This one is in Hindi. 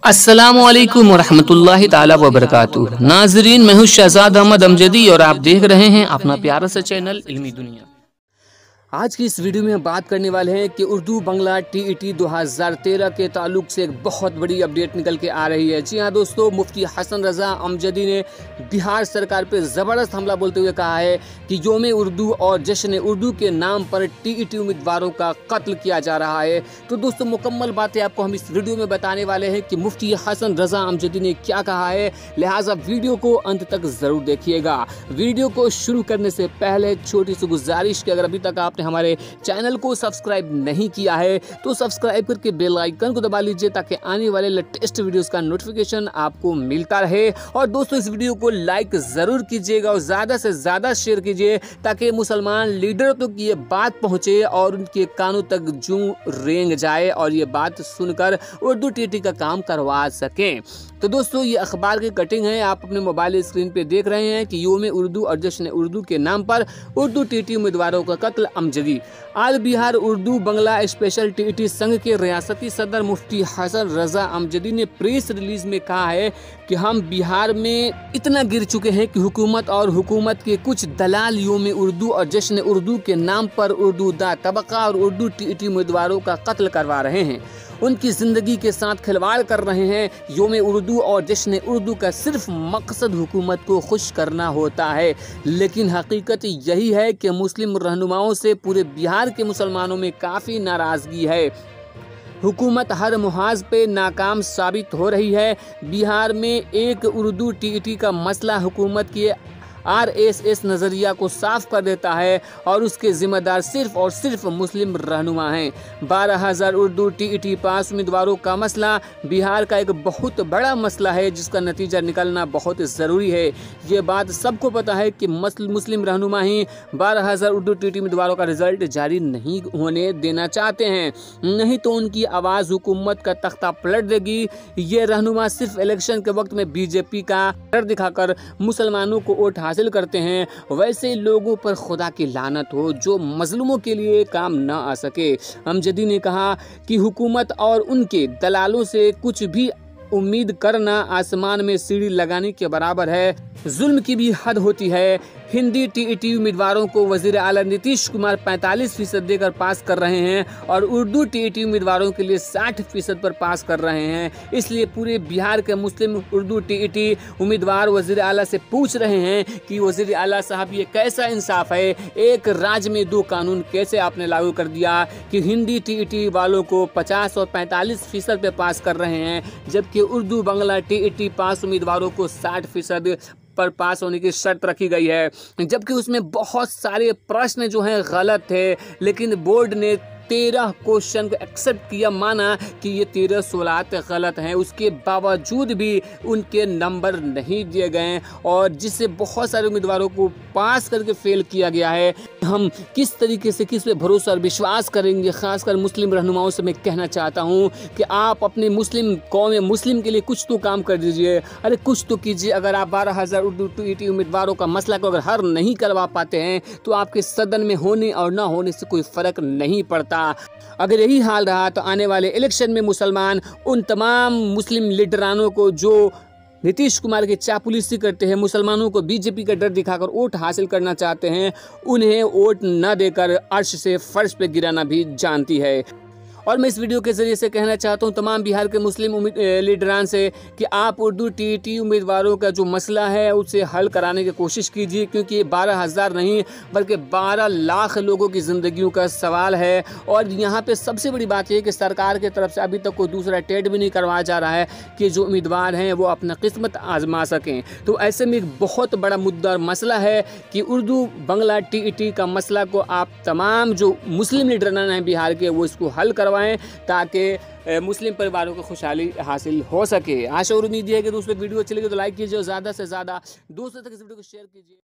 अस्सलामुअलैकुम वरहमतुल्लाहि ताला वबरकातुह। नाजरीन, मैं हूँ शहजाद अहमद अमजदी और आप देख रहे हैं अपना प्यारा सा चैनल इल्मी दुनिया। आज की इस वीडियो में हम बात करने वाले हैं कि उर्दू बंगला टीईटी 2013 के ताल्लुक से एक बहुत बड़ी अपडेट निकल के आ रही है। जी हाँ दोस्तों, मुफ्ती हसन रज़ा अमजदी ने बिहार सरकार पर ज़बरदस्त हमला बोलते हुए कहा है कि योम उर्दू और जश्न उर्दू के नाम पर टीईटी उम्मीदवारों का कत्ल किया जा रहा है। तो दोस्तों, मुकम्मल बातें आपको हम इस वीडियो में बताने वाले हैं कि मुफ्ती हसन रज़ा अमजदी ने क्या कहा है, लिहाजा वीडियो को अंत तक ज़रूर देखिएगा। वीडियो को शुरू करने से पहले छोटी सी गुजारिश कि अगर अभी तक आपने हमारे चैनल को सब्सक्राइब नहीं किया है तो सब्सक्राइब करके बेल आइकन को दबा लीजिए ताकि आने वाले लेटेस्ट वीडियोस का नोटिफिकेशन आपको मिलता रहे। और दोस्तों, इस वीडियो को लाइक जरूर कीजिएगा और ज़्यादा से ज़्यादा शेयर कीजिए ताकि मुसलमान लीडरों तक ये बात पहुँचे और उनके कानों तक जूं रेंग जाए और ये बात सुनकर उर्दू टीटी का काम करवा सकें। तो दोस्तों, ये अखबार की कटिंग है, आप अपने मोबाइल स्क्रीन पे देख रहे हैं कि योम उर्दू और जश्न उर्दू के नाम पर उर्दू टीटी उम्मीदवारों का कत्ल अमजदी। आल बिहार उर्दू बंगला स्पेशल टीटी संघ के रियासती सदर मुफ्ती हसन रज़ा अमजदी ने प्रेस रिलीज में कहा है कि हम बिहार में इतना गिर चुके हैं कि हुकूमत और हुकूमत के कुछ दलाल योम उर्दू और जश्न उर्दू के नाम पर उर्दू दा तबका और उर्दू टीटी उम्मीदवारों का कत्ल करवा रहे हैं, उनकी ज़िंदगी के साथ खिलवाड़ कर रहे हैं। योम उर्दू और जश्न उर्दू का सिर्फ मकसद हुकूमत को खुश करना होता है, लेकिन हकीकत यही है कि मुस्लिम रहनुमाओं से पूरे बिहार के मुसलमानों में काफ़ी नाराज़गी है। हुकूमत हर मुहाज पे नाकाम साबित हो रही है। बिहार में एक उर्दू टीईटी का मसला हुकूमत की आरएसएस नज़रिया को साफ कर देता है और उसके ज़िम्मेदार सिर्फ और सिर्फ मुस्लिम रहनुमा हैं। 12,000 उर्दू टीईटी पास उम्मीदवारों का मसला बिहार का एक बहुत बड़ा मसला है जिसका नतीजा निकलना बहुत ज़रूरी है। ये बात सबको पता है कि मुस्लिम रहनुमा ही 12,000 उर्दू टीईटी उम्मीदवारों का रिजल्ट जारी नहीं होने देना चाहते हैं, नहीं तो उनकी आवाज़ हुकूमत का तख्ता पलट देगी। ये रहनुमा सिर्फ इलेक्शन के वक्त में बीजेपी का डर दिखाकर मुसलमानों को वोट हासिल करते हैं। वैसे लोगों पर खुदा की लानत हो जो मजलूमों के लिए काम न आ सके। अमजदी ने कहा कि हुकूमत और उनके दलालों से कुछ भी उम्मीद करना आसमान में सीढ़ी लगाने के बराबर है। जुल्म की भी हद होती है। हिंदी टीईटी उम्मीदवारों को वजीर आला नीतीश कुमार 45% देकर पास कर रहे हैं और उर्दू टीईटी उम्मीदवारों के लिए 60% पर पास कर रहे हैं। इसलिए पूरे बिहार के मुस्लिम उर्दू टीईटी उम्मीदवार वजीर आला से पूछ रहे हैं कि वजीर आला साहब, ये कैसा इंसाफ है? एक राज्य में दो कानून कैसे आपने लागू कर दिया कि हिंदी टीईटी वालों को 50 और 45% पे पास कर रहे हैं, जबकि उर्दू बंगला टीईटी पास उम्मीदवारों को 60% पर पास होने की शर्त रखी गई है, जबकि उसमें बहुत सारे प्रश्न जो हैं गलत थे, लेकिन बोर्ड ने 13 क्वेश्चन को एक्सेप्ट किया, माना कि ये 13 सवालात गलत हैं। उसके बावजूद भी उनके नंबर नहीं दिए गए और जिससे बहुत सारे उम्मीदवारों को पास करके फेल किया गया है। हम किस तरीके से किस पे भरोसा और विश्वास करेंगे? खासकर मुस्लिम रहनुमाओं से मैं कहना चाहता हूँ कि आप अपने मुस्लिम कौम मुस्लिम के लिए कुछ तो काम कर दीजिए। अरे कुछ तो कीजिए। अगर आप 12,000 उर्दू टीईटी उम्मीदवारों का मसला को अगर हल नहीं करवा पाते हैं तो आपके सदन में होने और ना होने से कोई फ़र्क नहीं पड़ता। अगर यही हाल रहा तो आने वाले इलेक्शन में मुसलमान उन तमाम मुस्लिम लीडरानों को जो नीतीश कुमार की चापलूसी करते हैं, मुसलमानों को बीजेपी का डर दिखाकर वोट हासिल करना चाहते हैं, उन्हें वोट न देकर अर्श से फर्श पे गिराना भी जानती है। और मैं इस वीडियो के जरिए से कहना चाहता हूँ तमाम बिहार के मुस्लिम लीडरान से कि आप उर्दू टीईटी उम्मीदवारों का जो मसला है उसे हल कराने की कोशिश कीजिए, क्योंकि ये 12,000 नहीं बल्कि 12 लाख लोगों की ज़िंदगियों का सवाल है। और यहाँ पे सबसे बड़ी बात यह कि सरकार की तरफ से अभी तक कोई दूसरा टेट भी नहीं करवाया जा रहा है कि जो उम्मीदवार हैं वो अपना किस्मत आजमा सकें। तो ऐसे में एक बहुत बड़ा मुद्दा और मसला है कि उर्दू बंगला टीईटी का मसला को आप तमाम जो मुस्लिम लीडरान हैं बिहार के वो इसको हल करवाएं ताकि मुस्लिम परिवारों को खुशहाली हासिल हो सके। आशा और उम्मीद है कि दोस्तों वीडियो अच्छी लगी तो लाइक कीजिए और ज़्यादा से ज़्यादा दोस्तों तक इस वीडियो को शेयर कीजिए।